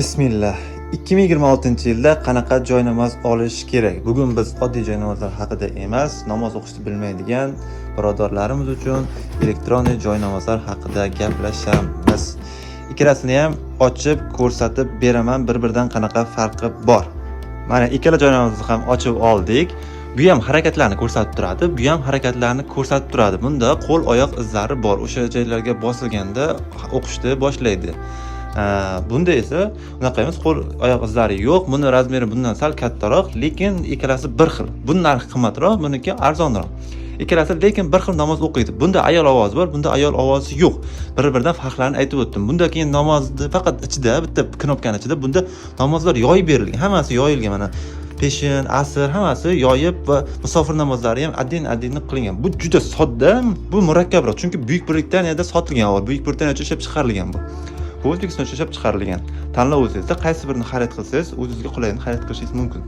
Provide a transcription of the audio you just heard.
Bismillah. 2026-yilda qanaqa joy namoz olish kerak? Bugun biz oddiy joy namozlar haqida emas, namoz o'qishni bilmaydigan birodarlarimiz uchun elektron joy namozlar haqida gaplashamiz. Ikkalasini ham ochib ko'rsatib beraman, bir-biridan qanaqa farqi bor. Mana ikkala joy namozni ham ochib oldik. Bu ham harakatlarni ko'rsatib turadi, bu ham harakatlarni ko'rsatib turadi. Bunda qo'l oyoq izlari bor. O'sha joylarga bosilganda o'qishni boshlaydi. Bunda esa unaqa emas, qo'l oyoq izlari yo'q. Buni razmeri bundan sal kattaroq, lekin ikkalasi bir xil. Buni narxi qimmatroq, buniki arzonroq. Ikkalasi lekin bir xil namoz o'qiydi. Bunda ayol ovozi bor, bunda ayol ovozi yo'q. Bir-biridan farqlarini aytib o'tdim. Bunda keyin namozni faqat ichida, bitta knopkani ichida bunda namozlar yoyib berilgan. Hammasi yoyilgan mana. Peshin, asr hammasi yoyib va musofir namozlari ham adin qilingan. Bu juda sodda, bu murakkabroq. Chunki Buyuk Britaniyada sotilgan, Buyuk Britaniyada ishlab chiqarilgan bu. Bu O'zbekistonda ishlab chiqarilgan. Tanlov o'zingizda qaysi birini xarid qilsangiz, o'zingizga qulayini xarid qilishingiz mumkin.